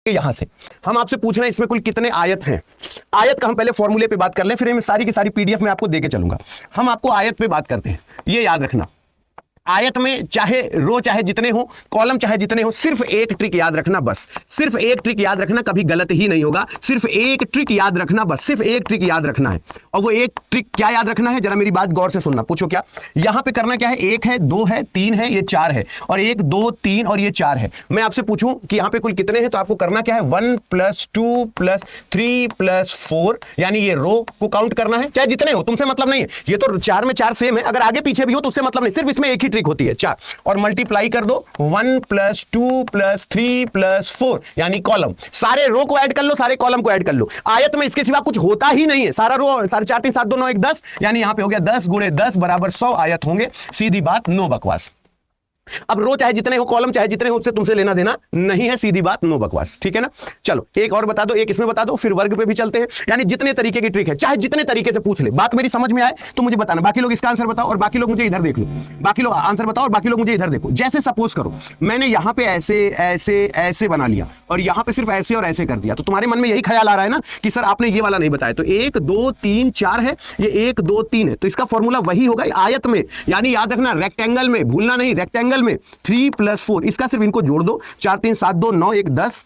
यहां से हम आपसे पूछ रहे हैं इसमें कुल कितने आयत हैं। आयत का हम पहले फॉर्मूले पे बात कर लें, फिर मैं सारी की सारी पीडीएफ में आपको देके चलूंगा। हम आपको आयत पे बात करते हैं, ये याद रखना। आयत में चाहे रो चाहे जितने हो, कॉलम चाहे जितने हो, सिर्फ एक ट्रिक याद रखना, बस सिर्फ एक ट्रिक याद रखना, कभी गलत ही नहीं होगा। सिर्फ एक ट्रिक याद रखना, बस सिर्फ एक ट्रिक याद रखना है। और वो एक ट्रिक क्या याद रखना है, जरा मेरी बात गौर से सुनना। पूछो क्या? यहां पे करना क्या है, 1 है, 2 है, 3 है, ये 4 है, और 1 2 3 और ये 4 है। मैं आपसे पूछूं कि यहां पे कुल कितने हैं, तो आपको करना क्या है, 1 + 2 + 3 + 4, यानी ये रो को काउंट करना है, चाहे जितने हो, तुमसे मतलब नहीं है। ये तो 4 में 4 सेम है, अगर आगे पीछे भी हो तो उससे मतलब नहीं, सिर्फ इसमें एक ही ट्रिक होती है, 4, और मल्टीप्लाई कर दो 1 + 2 + 3 + 4, यानी कॉलम। सारे रो को ऐड कर लो, सारे कॉलम को ऐड कर लो। आयत में इसके सिवा कुछ होता ही नहीं है, सारा रो, सारे 4 3 7 2 9 1 10, यानी यहां पे हो गया 10 × 10 = 100 आयत होंगे। सीधी बात, नो बकवास। अब रो चाहे जितने हो, कॉलम चाहे जितने हो, उससे तुमसे लेना देना नहीं है, सीधी बात, नो बकवास, ठीक है ना। चलो एक और बता दो, एक इसमें बता दो, फिर वर्ग पे भी चलते हैं। यानी जितने तरीके की ट्रिक है, चाहे जितने तरीके से पूछ ले, बात मेरी समझ में आए तो मुझे बताना। बाकी लोग इसका आंसर बताओ और बाकी लोग मुझे इधर देख लो, बाकी लोग आंसर बताओ और बाकी लोग मुझे इधर देखो। जैसे सपोज करो मैंने यहां पे ऐसे ऐसे ऐसे बना लिया और यहां पे सिर्फ ऐसे और ऐसे कर दिया, तो तुम्हारे मन में यही ख्याल आ रहा है ना कि सर आपने ये वाला नहीं बताया। तो 1 2 3 4 है, ये 1 2 3 है, तो इसका फॉर्मूला वही होगा आयत में। यानी याद रखना, रेक्टेंगल में, भूलना नहीं, रेक्टेंगल में 3 + 4, इसका सिर्फ इनको जोड़ दो, 4 3 7 2 9 1 10,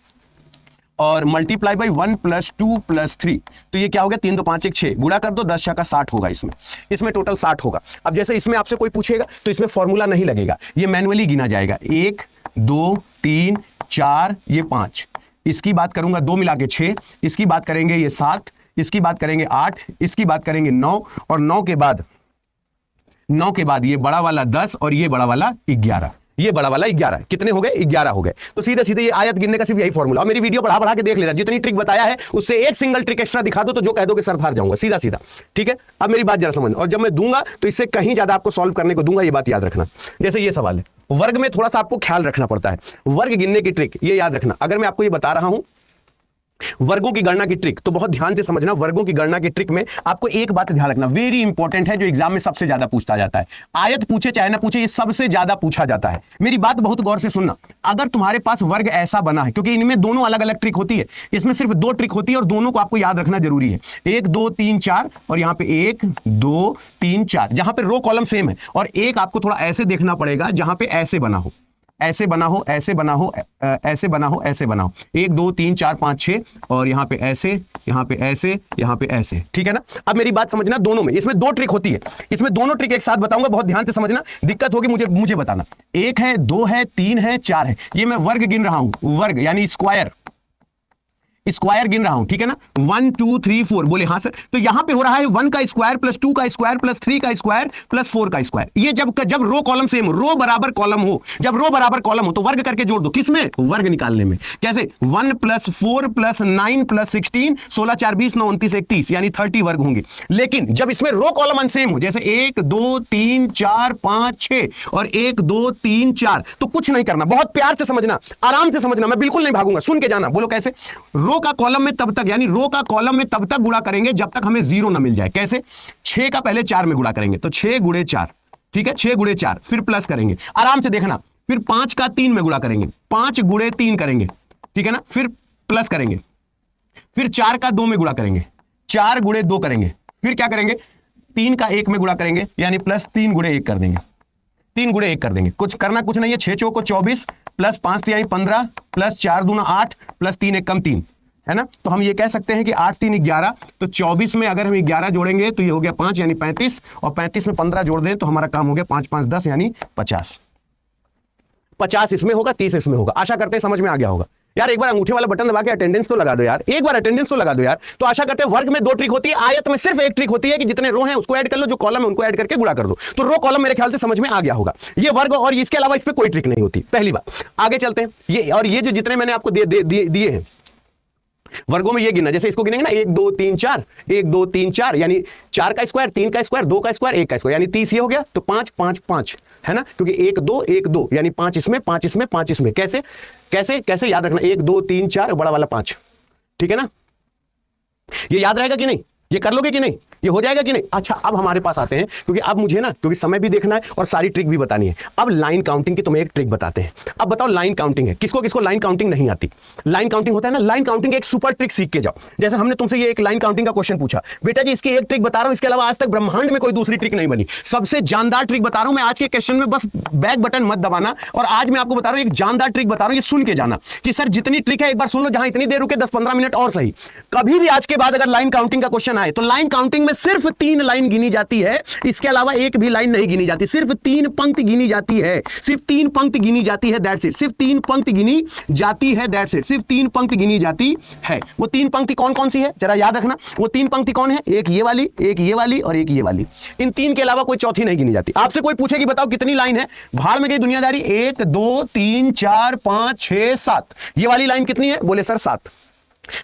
और मल्टीप्लाई बाई 1 + 2 + 3, तो ये क्या हो गया, 3 2 5 1 6, गुणा कर दो, 10 6 60 होगा। इसमें टोटल 60 होगा। अब जैसे इसमें आपसे कोई पूछेगा तो इसमें फॉर्मूला नहीं लगेगा, ये मैन्युअली गिना जाएगा। 1 2 3 4, ये 5, इसकी बात करूंगा 2 मिला के 6, इसकी बात करेंगे ये 7, इसकी बात करेंगे 8, इसकी बात करेंगे 9, और 9 के बाद ये बड़ा वाला 10 और ये बड़ा वाला 11, ये बड़ा वाला 11, कितने हो गए, 11 हो गए। तो सीधे सीधे ये आयत गिनने का सिर्फ यही फॉर्मूला। और मेरी वीडियो बढ़ा बढ़ा के देख लेना, जितनी ट्रिक बताया है उससे एक सिंगल ट्रिक एक्स्ट्रा दिखा दो तो जो कह दो कि सर हार जाऊंगा, सीधा सीधा, ठीक है। अब मेरी बात जरा समझना, और जब मैं दूंगा तो इससे कहीं ज्यादा आपको सॉल्व करने को दूंगा, ये बात याद रखना। जैसे ये सवाल है, वर्ग में थोड़ा सा आपको ख्याल रखना पड़ता है, वर्ग गिनने की ट्रिक ये याद रखना। अगर मैं आपको ये बता रहा हूं वर्गों की गणना की ट्रिक, तो बहुत ध्यान से समझना। वर्गों की गणना की ट्रिक में आपको एक बात ध्यान रखना, वेरी इंपॉर्टेंट है, जो एग्जाम में सबसे ज्यादा पूछा जाता है। आयत पूछे चाहे ना पूछे, ये सबसे ज्यादा पूछा जाता है। मेरी बात बहुत गौर से सुनना। अगर तुम्हारे पास वर्ग ऐसा बना है, क्योंकि इनमें दोनों अलग अलग ट्रिक होती है, इसमें सिर्फ 2 ट्रिक होती है और दोनों को आपको याद रखना जरूरी है। 1 2 3 4, और यहां पे 1 2 3 4, जहां पे रो कॉलम सेम है। और एक आपको थोड़ा ऐसे देखना पड़ेगा जहां पे ऐसे बना हो, ऐसे बना हो, ऐसे बना हो, ऐसे बना हो, ऐसे बना हो। 1 2 3 4 5 6, और यहां पे ऐसे, यहां पे ऐसे, यहां पे ऐसे, ठीक है ना। अब मेरी बात समझना, दोनों में इसमें 2 ट्रिक होती है, इसमें दोनों ट्रिक एक साथ बताऊंगा, बहुत ध्यान से समझना। दिक्कत होगी मुझे बताना। 1 है, 2 है, 3 है, 4 है, ये मैं वर्ग गिन रहा हूं, वर्ग यानी स्क्वायर गिन रहा हूं, ठीक है ना। 1 2 3 4, बोले हाँ सर। तो यहां पे हो रहा है 1 का स्क्वायर + 2 का स्क्वायर + 3 का स्क्वायर + 4 का स्क्वायर। ये जब रो कॉलम सेम हो, रो बराबर कॉलम हो, जब रो बराबर कॉलम हो तो वर्ग करके जोड़ दो। किसमें? वर्ग निकालने में। कैसे? 1 + 4 + 9 + 16, 16 4 20 9 29 31, यानी 30 वर्ग होंगे। लेकिन जब इसमें रो कॉलम अनसेम हो, जैसे 1 2 3 4 5 6 और 1 2 3 4, तो कुछ नहीं करना, बहुत प्यार से समझना, आराम से समझना, मैं बिल्कुल नहीं भागूंगा, सुन के जाना। बोलो कैसे? रो का कॉलम में तब तक, यानी रो का कॉलम में तब तक गुणा करेंगे जब तक हमें 0 ना मिल जाए। कैसे? 6 का पहले 4 में गुणा करेंगे, तो 6 × 4, ठीक है, 6 × 4, फिर प्लस करेंगे, आराम से देखना। फिर 5 का 3 में गुणा करेंगे, 5 × 3 करेंगे, ठीक है ना, फिर प्लस करेंगे। फिर 4 का 2 में गुणा करेंगे, 4 × 2 करेंगे, फिर क्या करेंगे, 3 का 1 में गुणा करेंगे, यानी +3 × 1 कर देंगे, 3 × 1 कर देंगे। कुछ करना कुछ नहीं है, 6 चौको 24 + 5 तिहाई 15 + 4 दूना 8 + 3 1 कम 3, है ना। तो हम ये कह सकते हैं कि 8 3 11, तो 24 में अगर हम 11 जोड़ेंगे तो ये हो गया 5, यानी 35, और 35 में 15 जोड़ दें तो हमारा काम हो गया 5 5 10, यानी 50। 50 इसमें होगा, 30 इसमें होगा। आशा करते हैं समझ में आ गया होगा। यार एक बार अंगूठे वाला बटन दबा के अटेंडेंस तो लगा दो यार, एक बार अटेंडेंस तो लगा दो यार। तो आशा करते हैं वर्ग में 2 ट्रिक होती है, आयत में सिर्फ एक ट्रिक होती है कि जितने रो हैं उसको ऐड कर लो, जो कॉलम है उनको ऐड करके गुणा कर दो। तो रो कॉलम मेरे ख्याल से समझ में आ गया होगा। ये वर्ग, और इसके अलावा इस पर कोई ट्रिक नहीं होती, पहली बात। आगे चलते हैं। ये और ये जो जितने मैंने आपको दिए हैं वर्गों में, ये गिनना, जैसे इसको गिनेंगे ना, 1 2 3 4, 1 2 3 4, यानी 4 का स्क्वायर, 3 का स्क्वायर, 2 का स्क्वायर, 1 का स्क्वायर, यानी 30 ये हो गया। तो 5 5 5, है ना, क्योंकि 1 2 1 2, यानी 5 इसमें 5 इसमें 5 इसमें। कैसे कैसे कैसे याद रखना, 1 2 3 4, बड़ा वाला 5, ठीक है ना। ये याद रहेगा कि नहीं? ये कर लोगे कि नहीं? ये हो जाएगा कि नहीं? अच्छा, अब हमारे पास आते हैं, क्योंकि अब मुझे ना, क्योंकि समय भी देखना है और सारी ट्रिक भी बतानी है। अब लाइन काउंटिंग की तुम्हें एक ट्रिक बताते हैं। अब बताओ लाइन काउंटिंग है, किसको किसको लाइन काउंटिंग नहीं आती? लाइन काउंटिंग होता है ना, लाइन काउंटिंग एक सुपर ट्रिक सीख के जाओ। जैसे हमने तुमसे ये एक लाइन काउंटिंग का क्वेश्चन पूछा, बेटा जी इसकी एक ट्रिक बता रहा हूं, इसके अलावा आज तक ब्रह्मांड में कोई दूसरी ट्रिक नहीं बनी, सबसे जानदार ट्रिक बता रहा हूं मैं आज के क्वेश्चन में, बस बैक बटन मत दबाना। और आज मैं आपको बता रहा हूं एक जानदार ट्रिक बता रहा हूं, ये सुन के जाना कि सर जितनी ट्रिक है एक बार सुन लो, जहां इतनी देर रुके 10-15 मिनट और सही। कभी भी आज के बाद अगर लाइन काउंटिंग का क्वेश्चन आए तो लाइन काउंटिंग में सिर्फ 3 लाइन गिनी जाती है, इसके अलावा एक भी लाइन नहीं गिनी जाती, सिर्फ 3 पंक्ति गिनी जाती है, सिर्फ 3 पंक्ति गिनी जाती है, दैट्स इट। सिर्फ 3 पंक्ति गिनी जाती है, दैट्स इट। सिर्फ 3 पंक्ति गिनी जाती है। वो 3 पंक्ति कौन कौन सी है जरा याद रखना। वो 3 पंक्ति कौन है? एक ये वाली, एक ये वाली और एक ये वाली। इन 3 के अलावा कोई चौथी नहीं गिनी जाती। आपसे कोई पूछे कि बताओ कितनी लाइन है, भाड़ में गई दुनियादारी। 1 2 3 4 5 6 7। ये वाली लाइन कितनी है? बोले सर 7।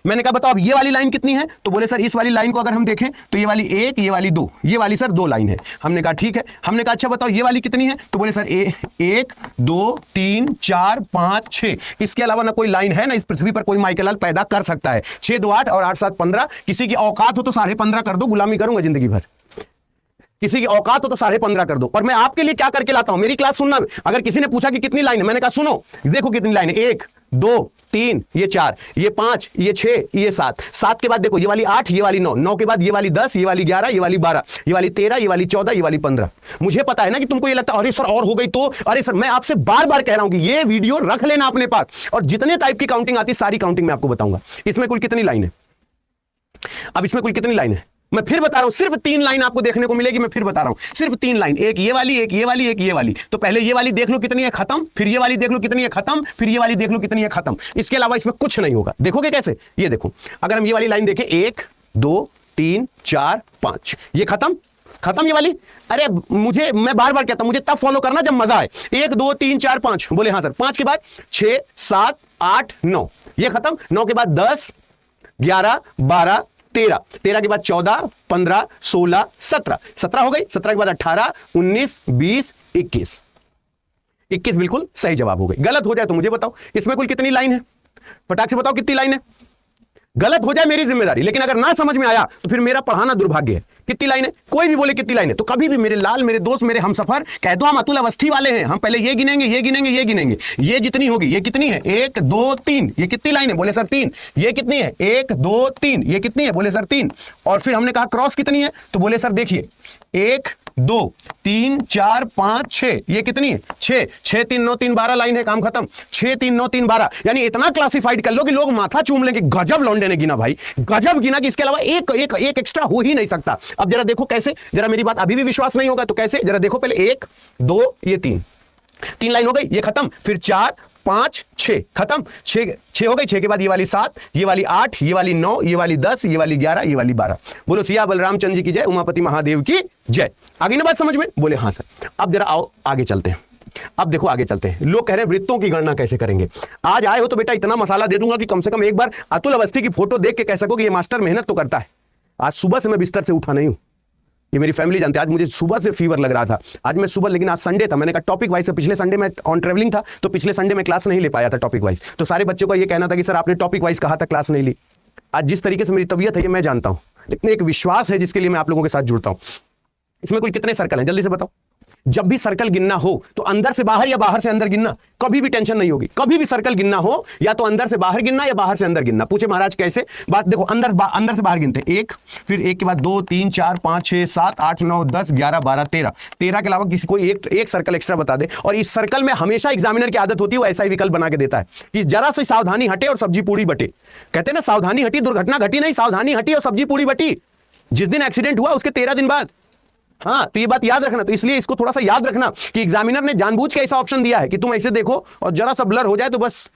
मैंने कहा बताओ अब ये वाली लाइन कितनी है? तो बोले सर इस वाली लाइन को अगर हम देखें तो ये वाली 1, ये वाली 2, ये वाली सर 2 लाइन है। हमने कहा ठीक है। हमने कहा अच्छा बताओ ये वाली कितनी है? तो बोले सर 1 2 3 4 5 6। इसके अलावा ना कोई लाइन है ना इस पृथ्वी पर कोई माइकल पैदा कर सकता है। 6 2 8 और 8 7 15। किसी की औकात हो तो 15.5 कर दो, गुलामी करूंगा जिंदगी भर। किसी की औकात हो तो 15.5 कर दो। और मैं आपके लिए क्या करके लाता हूं, मेरी क्लास सुनना। अगर किसी ने पूछा कि कितनी लाइन है, मैंने कहा सुनो देखो कितनी लाइन है, 1 2 3 ये 4, ये 5, ये 6, ये 7। 7 के बाद देखो ये वाली 8, ये वाली 9, 9 के बाद ये वाली 10, ये वाली 11, ये वाली 12, ये वाली 13, ये वाली 14, ये वाली 15। मुझे पता है ना कि तुमको ये लगता है अरे सर और हो गई तो। अरे सर मैं आपसे बार बार कह रहा हूं कि ये वीडियो रख लेना अपने पास, और जितने टाइप की काउंटिंग आती है सारी काउंटिंग मैं आपको बताऊंगा। इसमें कुल कितनी लाइन है? अब इसमें कुल कितनी लाइन है मैं फिर बता रहा हूं, सिर्फ 3 लाइन आपको देखने को मिलेगी। मैं फिर बता रहा हूं सिर्फ 3 लाइन, एक ये वाली, एक ये वाली, एक ये वाली। तो पहले ये वाली देख लो कितनी है, खत्म। फिर ये वाली देख लो कितनी है, खत्म। फिर ये वाली देख लो कितनी है, खत्म। इसके अलावा इसमें कुछ नहीं होगा। देखोगे कैसे? ये देखो, अगर हम ये वाली लाइन देखें 1 2 3 4 5, ये खत्म खत्म ये वाली। अरे मुझे, मैं बार बार कहता हूं मुझे तब फॉलो करना जब मजा आए। 1 2 3 4 5, बोले हाँ सर। 5 के बाद 6 7 8 9, ये खत्म। 9 के बाद 10 11 12 13, 13 के बाद 14 15 16 17, 17 हो गई। 17 के बाद 18 19 20 21, 21 बिल्कुल सही जवाब हो गई। गलत हो जाए तो मुझे बताओ इसमें कुल कितनी लाइन है, फटाक से बताओ कितनी लाइन है। गलत हो जाए मेरी जिम्मेदारी, लेकिन अगर ना समझ में आया तो फिर मेरा पढ़ाना दुर्भाग्य है। कितनी लाइन है? कोई भी बोले कितनी लाइन है तो कभी भी मेरे लाल, मेरे दोस्त, मेरे हमसफर कह दो हम अतुल अवस्थी वाले हैं, हम पहले ये गिनेंगे, ये गिनेंगे, ये गिनेंगे। ये जितनी होगी, ये कितनी है? 1 2 3, ये कितनी लाइन है? बोले सर 3। ये कितनी है? 1 2 3, ये कितनी है? बोले सर 3। और फिर हमने कहा क्रॉस कितनी है? तो बोले सर देखिए 1 2 3 4 5 6, ये कितनी है? 6 6 3 9 3 12 लाइन है, काम खत्म। 6 3 9 3 12, यानी इतना क्लासिफाइड कर लो कि लोग माथा चूम लेंगे। गजब लौंडे ने गिना भाई, गजब गिना कि इसके अलावा एक एक एक एक्स्ट्रा हो ही नहीं सकता। अब जरा देखो कैसे, जरा मेरी बात अभी भी विश्वास नहीं होगा तो कैसे, जरा देखो पहले 1 2, ये 3 लाइन हो गई, ये खत्म। फिर 4 5 6 खत्म। 6 हो गई। 6 के बाद ये वाली 7, ये वाली 8, ये वाली 9, ये वाली 10, ये वाली 11, ये वाली 12। बोलो सिया बलराम चंद्र जी की जय, उमापति महादेव की जय। आगे ना बात समझ में? बोले हाँ सर। अब जरा आओ आगे चलते हैं। अब देखो आगे चलते हैं। लोग कह रहे हैं वृत्तों की गणना कैसे करेंगे। आज आए हो तो बेटा इतना मसाला दे दूंगा कि कम से कम एक बार अतुल अवस्थी की फोटो देख के कह सको कि ये मास्टर मेहनत तो करता है। आज सुबह से मैं बिस्तर से उठा नहीं हूं, ये मेरी फैमिली जानती है। आज मुझे सुबह से फीवर लग रहा था, आज मैं सुबह, लेकिन आज संडे था, मैंने कहा टॉपिक वाइज से। पिछले संडे मैं ऑन ट्रेवलिंग था तो पिछले संडे मैं क्लास नहीं ले पाया था टॉपिक वाइज। तो सारे बच्चों का ये कहना था कि सर आपने टॉपिक वाइज कहा था, क्लास नहीं ली। आज जिस तरीके से मेरी तबीयत है ये मैं जानता हूं, लेकिन एक विश्वास है जिसके लिए मैं आप लोगों के साथ जुड़ता हूं। इसमें कुल कितने सर्कल हैं जल्दी से बताओ। जब भी सर्कल गिनना हो तो अंदर से बाहर या बाहर से अंदर गिनना, कभी भी टेंशन नहीं होगी। कभी भी सर्कल गिनना हो या तो अंदर से बाहर गिनना या बाहर से अंदर गिनना। पूछे महाराज कैसे? बात देखो, अंदर से बाहर गिनते हैं 1, फिर 1 के बाद 2 3 4 5 6 7 8 9 10 11 12 13। 13 के अलावा किसी कोई एक सर्कल एक्स्ट्रा बता दे। और इस सर्कल में हमेशा एग्जामिनर की आदत होती है, वो ऐसा ही विकल्प बना के देता है कि जरा सी सावधानी हटे और सब्जी पूड़ी बटे। कहते हैं ना सावधानी हटी दुर्घटना घटी नहीं, सावधानी हटी और सब्जी पूड़ी बटी। जिस दिन एक्सीडेंट हुआ उसके 13 दिन बाद। हाँ, तो ये बात याद रखना। तो इसलिए इसको थोड़ा सा याद रखना कि एग्जामिनर ने जानबूझ के ऐसा ऑप्शन दिया है कि तुम ऐसे देखो और जरा सा ब्लर हो जाए तो बस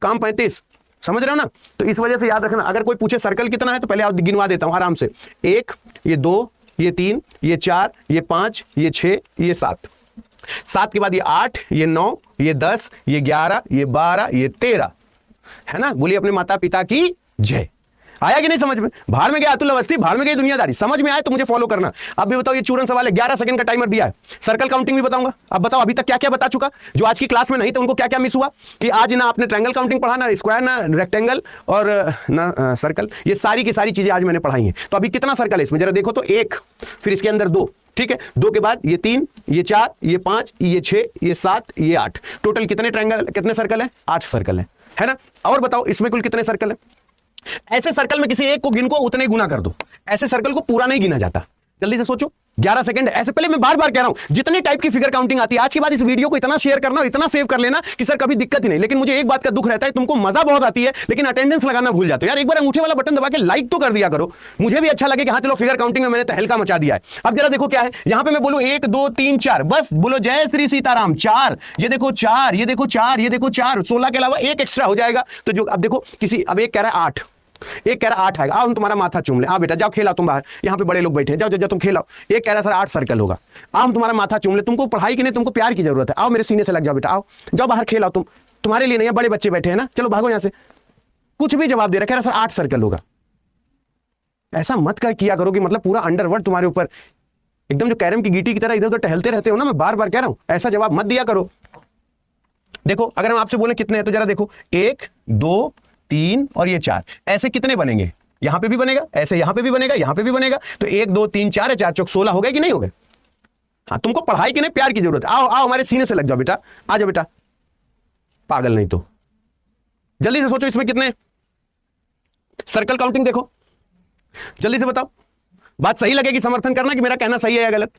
काम 35। समझ रहे हो ना? तो इस वजह से याद रखना। अगर कोई पूछे सर्कल कितना है तो पहले आप गिनवा देता हूं आराम से। 1, ये 2, ये 3, ये 4, ये 5, ये 6, ये 7। 7 के बाद ये 8, ये 9, ये 10, ये 11, ये 12, ये 13, है ना? बोलिए अपने माता पिता की जय। आया कि नहीं समझ में? भाड़ में गया अतुल अवस्थी, भाड़ में गई दुनियादारी। समझ में आए तो मुझे फॉलो करना। अब भी बताओ, ये चूरन सवाल है, 11 सेकंड का टाइमर दिया है, सर्कल काउंटिंग भी बताऊंगा। अब बताओ अभी तक क्या क्या बता चुका, जो आज की क्लास में नहीं थे उनको क्या क्या मिस हुआ, कि आज ना आपने ट्रायंगल काउंटिंग पढ़ा, ना स्क्वायर, ना रेक्टेंगल और ना सर्कल, ये सारी की सारी चीजें आज मैंने पढ़ाई हैं। तो अभी कितना सर्कल है इसमें जरा देखो तो, 1, फिर इसके अंदर 2, ठीक है, 2 के बाद ये 3, ये 4, ये 5, ये 6, ये 7, ये 8, टोटल कितने ट्रायंगल, कितने सर्कल है? 8 सर्कल है ना। और बताओ इसमें कुल कितने सर्कल है? ऐसे सर्कल में किसी एक को गिन को उतने गुना कर दो, ऐसे सर्कल को पूरा नहीं गिना जाता। जल्दी से सोचो, 11 सेकंड। ऐसे पहले मैं बार बार कह रहा हूं, जितनी टाइप की फिगर काउंटिंग आती है, आज के बाद इस वीडियो को इतना शेयर करना और इतना सेव कर लेना कि सर कभी दिक्कत ही नहीं। लेकिन मुझे एक बात का दुख रहता है, तुमको मजा बहुत आती है लेकिन अटेंडेंस लगाना भूल जाते हो। यार एक बार अंगूठे वाला बटन दबा के लाइक तो कर दिया करो, मुझे भी अच्छा लगे कि हाँ चलो फिगर काउंटिंग में मैंने तहलका मचा दिया है। अब जरा देखो क्या है यहां पे, मैं बोलूं 1 2 3 4, बस बोलो जय श्री सीताराम 4, ये देखो 4, ये देखो 4, ये देखो 4, 16 के अलावा एक एक्स्ट्रा हो जाएगा। तो जो अब देखो किसी, अब एक कह रहा है 8, एक कह रहा 8 आएगा, आओ हम तुम्हारा माथा चूम ले, आओ बेटा जाओ खेलाओ तुम बाहर, यहाँ पे बड़े लोग बैठे हैं, जाओ जाओ तुम खेलाओ। एक कह रहा सर 8 सर्कल होगा, आओ हम तुम्हारा माथा चूम ले, तुमको पढ़ाई की नहीं तुमको प्यार की जरूरत है, आओ मेरे सीने से लग जाओ बेटा, आओ जाओ बाहर खेलाओ, तुम तुम्हारे लिए नहीं है, बड़े बच्चे बैठे हैं ना, चलो भागो यहाँ से। कुछ भी जवाब दे रहा, कह रहा सर 8 सर्कल होगा। ऐसा मत कर किया करो कि मतलब पूरा अंडरवर्ल्ड तुम्हारे ऊपर एकदम जो कैरम की गीटी की तरह इधर उधर टहलते रहते हो ना, मैं बार बार कह रहा हूं, ऐसा जवाब मत दिया करो। देखो अगर हम आपसे बोले कितने हैं तो जरा देखो, 1 2 3 और ये 4, ऐसे कितने बनेंगे? यहां पे भी बनेगा, ऐसे यहां पे भी बनेगा, यहां पे भी बनेगा, तो 1 2 3 4 है, 4 चौक 16 हो गए कि नहीं हो गए? हाँ, तुमको पढ़ाई की नहीं प्यार की जरूरत है, आओ आओ हमारे सीने से लग जाओ बेटा, आ जाओ बेटा, पागल नहीं तो। जल्दी से सोचो इसमें कितने सर्कल काउंटिंग देखो, जल्दी से बताओ। बात सही लगेगी समर्थन करना कि मेरा कहना सही है या गलत।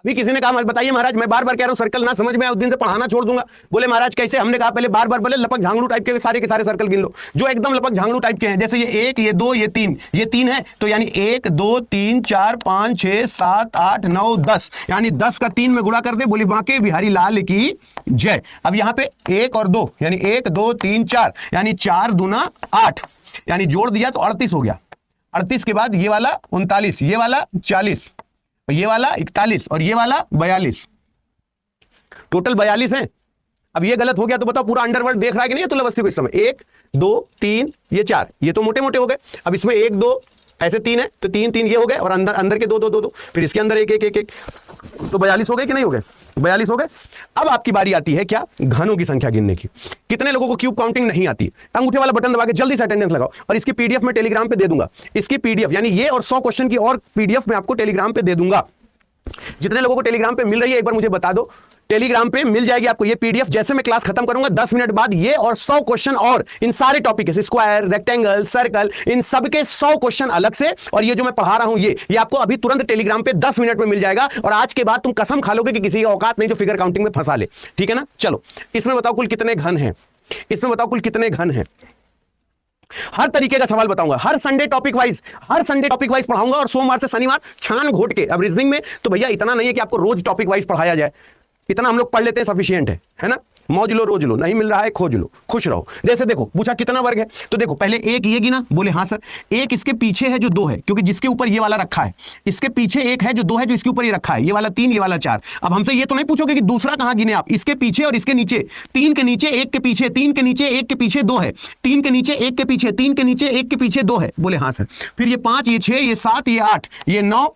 अभी किसी ने कहा बताइए महाराज, मैं बार बार कह रहा हूं सर्कल ना समझ में आए उस दिन से पढ़ाना छोड़ दूंगा। बोले महाराज कैसे? हमने कहा पहले बार बार बोले लपक झांगड़ू टाइप के सारे सर्कल गिन लो, जो एकदम लपक झांगड़ू टाइप के हैं, जैसे ये 1 ये 2 ये 3, ये 3 है तो यानी 1 2 3 4 5 6 7 8 9 10, यानी 10 का 3 में गुणा कर दे, बोली बांके बिहारी लाल की जय। अब यहां पे 1 और 2 यानी 1 2 3 4, यानी 4 दूना 8, यानी जोड़ दिया तो 38 हो गया। 38 के बाद ये वाला 39, ये वाला 40, ये वाला 41 और ये वाला 42, टोटल 42 है। अब ये गलत हो गया तो बताओ पूरा अंडरवर्ल्ड देख रहा है कि नहीं? तो अवस्थी को इस समय 1 2 3 ये 4, ये तो मोटे मोटे हो गए। अब इसमें 1 2 ऐसे 3 है तो 3 3 ये हो गए, और अंदर अंदर के 2 2 2 2, फिर इसके अंदर 1 1 1 1, तो 42 हो गए कि नहीं हो गए? 42 हो गए। अब आपकी बारी आती है क्या? घनों की संख्या गिनने की। कितने लोगों को क्यूब काउंटिंग नहीं आती? अंगूठे वाला बटन दबा के जल्दी से अटेंडेंस लगाओ, और इसकी पीडीएफ मैं टेलीग्राम पे दे दूंगा। इसकी पीडीएफ यानी ये और 100 क्वेश्चन की और पीडीएफ मैं आपको टेलीग्राम पे दे दूंगा। जितने लोगों को टेलीग्राम पे मिल रही है एक बार मुझे बता दो, टेलीग्राम पे मिल जाएगी आपको ये पीडीएफ। जैसे मैं क्लास खत्म करूंगा 10 मिनट बाद ये और 100 क्वेश्चन और इन सारे टॉपिक है, स्क्वायर रेक्टेंगल सर्कल, इन सब के 100 क्वेश्चन अलग से, और ये जो मैं पढ़ा रहा हूं ये आपको अभी तुरंत टेलीग्राम पे 10 मिनट में मिल जाएगा। और आज के बाद तुम कसम खा लोगे कि किसी की औकात नहीं जो फिगर काउंटिंग में फंसा ले, ठीक है ना? चलो इसमें बताओ कुल कितने घन हैं, इसमें बताओ कुल कितने घन हैं। हर तरीके का सवाल बताऊंगा, हर संडे टॉपिक वाइज पढ़ाऊंगा, और सोमवार से शनिवार छान घोट के। अब रीजनिंग में तो भैया इतना नहीं है कि आपको रोज टॉपिक वाइज पढ़ाया जाए, इतना हम लोग पढ़ लेते हैं सफिशिएंट है ना? मौज लो रोज लो, नहीं मिल रहा है खोज लो, खुश रहो। जैसे देखो पूछा कितना वर्ग है, तो देखो पहले 1 ये गिना, बोले हाँ सर। 1 इसके पीछे है जो 2 है, क्योंकि जिसके ऊपर ये वाला रखा है, इसके पीछे 1 है जो 2 है जो इसके ऊपर ये रखा है, ये वाला 3 ये वाला 4। अब हमसे ये तो नहीं पूछोगे कि दूसरा कहां गिने आप, इसके पीछे और इसके नीचे, 3 के नीचे 1 के पीछे, 3 के नीचे 1 के पीछे 2 है, 3 के नीचे 1 के पीछे, 3 के नीचे 1 के पीछे 2 है, बोले हाँ सर। फिर ये 5 ये 6 ये 7 ये 8 ये 9,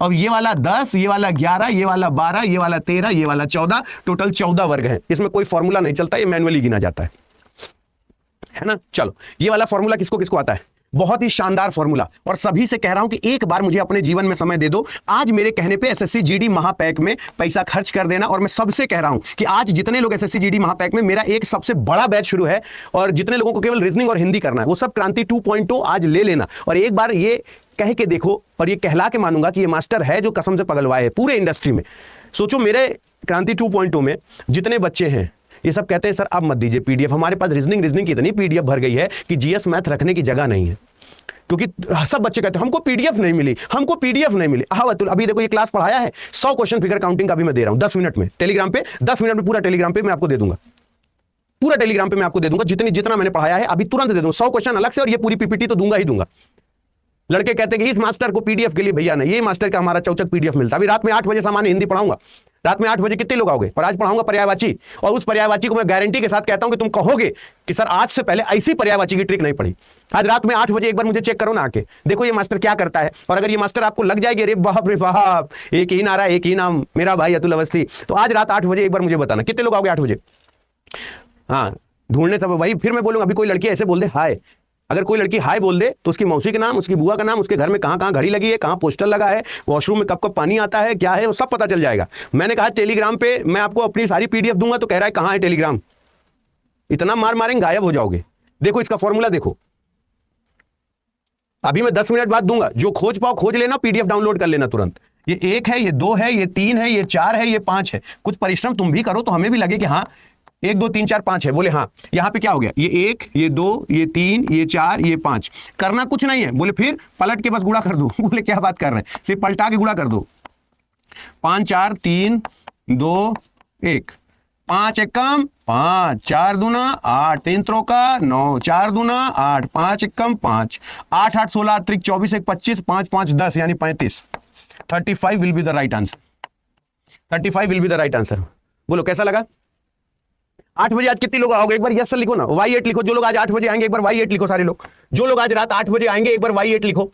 और ये वाला 10 ये वाला 11 ये वाला 12 ये वाला 13 ये वाला 14, टोटल 14 वर्ग है। इसमें कोई फॉर्मूला नहीं चलता, ये मैन्युअली गिना जाता है ना? चलो ये वाला फॉर्मूला किसको किसको आता है? बहुत ही शानदार फॉर्मूला, और सभी से कह रहा हूं कि एक बार मुझे अपने जीवन में समय दे दो। आज मेरे कहने पे एसएससी जीडी महापैक में पैसा खर्च कर देना, और मैं सबसे कह रहा हूं कि आज जितने लोग एसएससी जीडी महापैक में, मेरा एक सबसे बड़ा बैच शुरू है, और जितने लोगों को केवल रीजनिंग और हिंदी करना है वो सब क्रांति 2.0 आज ले लेना, और एक बार ये कह के देखो, और ये कहला के मानूंगा कि ये मास्टर है जो कसम से पगलवाए है पूरे इंडस्ट्री में। सोचो मेरे क्रांति 2.0 में जितने बच्चे हैं ये सब कहते हैं सर अब मत दीजिए पीडीएफ, हमारे पास रीजनिंग की इतनी पीडीएफ भर गई है कि जीएस मैथ रखने की जगह नहीं है। क्योंकि सब बच्चे कहते हैं हमको पीडीएफ नहीं मिली, हमको पीडीएफ नहीं मिली। हाँ अतुल अभी देखो ये क्लास पढ़ाया है, 100 क्वेश्चन फिगर काउंटिंग का भी मैं दे रहा हूं 10 मिनट में टेलीग्राम पे, 10 मिनट में पूरा टेलीग्राम पे मैं आपको दे दूंगा, पूरा टेलीग्राम पे मैं आपको दे दूंगा, जितना मैंने पढ़ाया है अभी तुरंत दे दूंगा, 100 क्वेश्चन अलग से, और ये पूरी पीपीटी तो दूंगा ही दूंगा। लड़के कहते हैं कि इस मास्टर को पीडीएफ के लिए भैया नहीं, ये मास्टर का हमारा चौचक पीडीएफ मिलता है। अभी रात में 8 बजे सामान्य हिंदी पढ़ाऊंगा, रात में 8 बजे कितने लोग आओगे? और आज पढ़ाऊंगा पर्यायवाची, और उस पर्यायवाची को मैं गारंटी के साथ कहता हूं कि तुम कहोगे कि सर आज से पहले ऐसी पर्यायवाची की ट्रिक नहीं पढ़ी। आज रात में 8 बजे एक बार मुझे चेक करो ना आके, देखो ये मास्टर क्या करता है। और अगर ये मास्टर आपको लग जाएगी, अरे बाप रे बाप, एक ही नारा एक ही नाम, मेरा भाई अतुल अवस्थी, तो आज रात 8 बजे एक बार मुझे बताना कितने लोग आओगे 8 बजे। हाँ, ढूंढने सब वही, फिर मैं बोलूंगा अभी कोई लड़की ऐसे बोल दे हाय, अगर कोई लड़की हाय बोल दे तो उसकी मौसी के नाम, उसकी बुआ का नाम, उसके घर में कहाँ कहाँ घड़ी लगी है, कहाँ पोस्टर लगा है, वॉशरूम में कब कब पानी आता है, क्या है, वो सब पता चल जाएगा। मैंने कहा टेलीग्राम पे मैं आपको अपनी सारी पीडीएफ दूंगा, तो कह रहा है कहाँ है टेलीग्राम, इतना मार मारेंगे गायब हो जाओगे। देखो इसका फॉर्मूला देखो, अभी मैं 10 मिनट बाद दूंगा, जो खोज पाओ खोज लेना, पीडीएफ डाउनलोड कर लेना तुरंत। ये 1 है, ये 2 है, ये 3 है, ये 4 है, ये 5 है। कुछ परिश्रम तुम भी करो तो हमें भी लगे कि हाँ 1 2 3 4 5 है। बोले हाँ, यहां पे क्या हो गया, ये 1, ये 2, ये 3, ये 4, ये 5। करना कुछ नहीं है। बोले फिर पलट के बस गुणा कर दो। बोले क्या बात कर रहे हैं, सिर्फ पलटा के गुणा कर दो। 5 4 3 2 1, 5 एकम 5, 4 दूना 8, 3 त्रोका 9, 4 दूना 8, 5 एकम 5, 8 8 16 त्रिक 24 1 25, 5 5 10 यानी 35। 35 will be the right answer. 35 will be the right answer. बोलो कैसा लगा? 8 बजे आज कितने लोग आओगे? एक बार यस सर लिखो ना, Y8 लिखो। जो लोग आज 8 बजे आएंगे एक बार Y8 लिखो। सारे लोग जो लोग आज रात 8 बजे आएंगे एक बार Y8 लिखो।